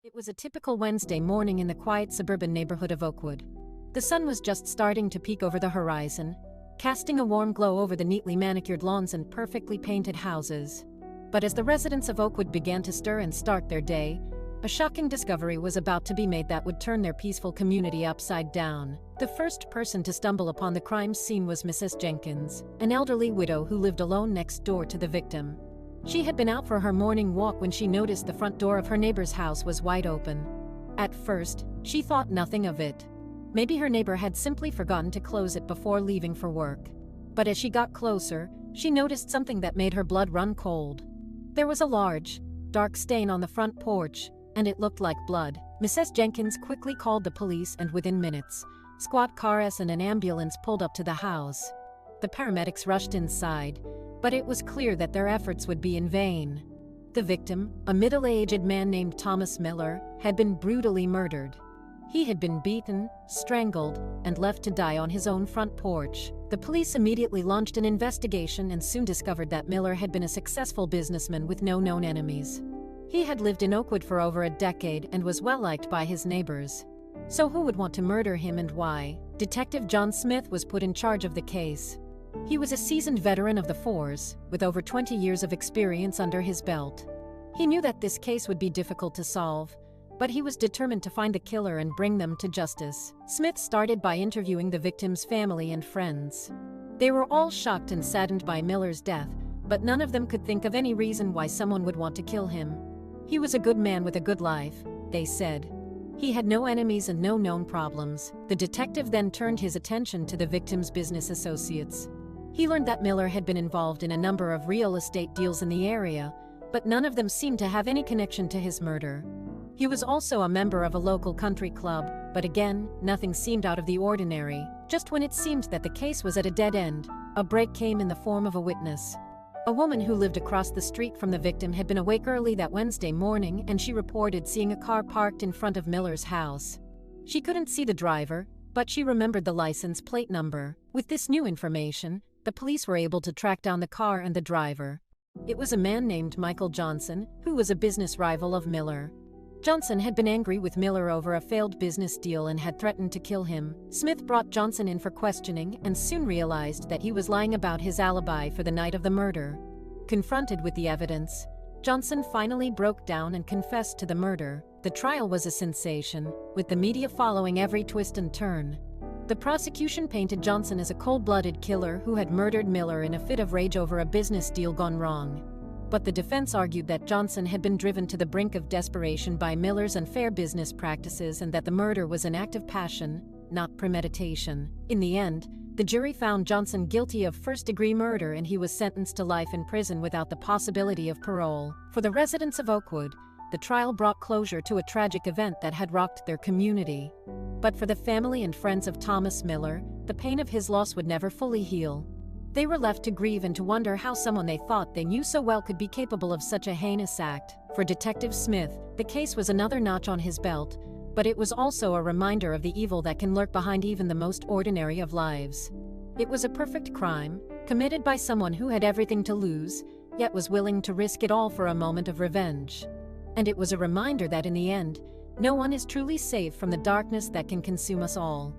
It was a typical Wednesday morning in the quiet suburban neighborhood of Oakwood. The sun was just starting to peek over the horizon, casting a warm glow over the neatly manicured lawns and perfectly painted houses. But as the residents of Oakwood began to stir and start their day, a shocking discovery was about to be made that would turn their peaceful community upside down. The first person to stumble upon the crime scene was Mrs. Jenkins, an elderly widow who lived alone next door to the victim. She had been out for her morning walk when she noticed the front door of her neighbor's house was wide open. At first, she thought nothing of it. Maybe her neighbor had simply forgotten to close it before leaving for work. But as she got closer, she noticed something that made her blood run cold. There was a large, dark stain on the front porch, and it looked like blood. Mrs. Jenkins quickly called the police, and within minutes, squad cars and an ambulance pulled up to the house. The paramedics rushed inside, but it was clear that their efforts would be in vain. The victim, a middle-aged man named Thomas Miller, had been brutally murdered. He had been beaten, strangled, and left to die on his own front porch. The police immediately launched an investigation and soon discovered that Miller had been a successful businessman with no known enemies. He had lived in Oakwood for over a decade and was well-liked by his neighbors. So who would want to murder him and why? Detective John Smith was put in charge of the case. He was a seasoned veteran of the force, with over 20 years of experience under his belt. He knew that this case would be difficult to solve, but he was determined to find the killer and bring them to justice. Smith started by interviewing the victim's family and friends. They were all shocked and saddened by Miller's death, but none of them could think of any reason why someone would want to kill him. He was a good man with a good life, they said. He had no enemies and no known problems. The detective then turned his attention to the victim's business associates. He learned that Miller had been involved in a number of real estate deals in the area, but none of them seemed to have any connection to his murder. He was also a member of a local country club, but again, nothing seemed out of the ordinary. Just when it seemed that the case was at a dead end, a break came in the form of a witness. A woman who lived across the street from the victim had been awake early that Wednesday morning, and she reported seeing a car parked in front of Miller's house. She couldn't see the driver, but she remembered the license plate number. With this new information, the police were able to track down the car and the driver. It was a man named Michael Johnson, who was a business rival of Miller. Johnson had been angry with Miller over a failed business deal and had threatened to kill him. Smith brought Johnson in for questioning and soon realized that he was lying about his alibi for the night of the murder. Confronted with the evidence, Johnson finally broke down and confessed to the murder. The trial was a sensation, with the media following every twist and turn. The prosecution painted Johnson as a cold-blooded killer who had murdered Miller in a fit of rage over a business deal gone wrong. But the defense argued that Johnson had been driven to the brink of desperation by Miller's unfair business practices and that the murder was an act of passion, not premeditation. In the end, the jury found Johnson guilty of first-degree murder and he was sentenced to life in prison without the possibility of parole. For the residents of Oakwood, the trial brought closure to a tragic event that had rocked their community. But for the family and friends of Thomas Miller, the pain of his loss would never fully heal. They were left to grieve and to wonder how someone they thought they knew so well could be capable of such a heinous act. For Detective Smith, the case was another notch on his belt, but it was also a reminder of the evil that can lurk behind even the most ordinary of lives. It was a perfect crime, committed by someone who had everything to lose, yet was willing to risk it all for a moment of revenge. And it was a reminder that in the end, no one is truly safe from the darkness that can consume us all.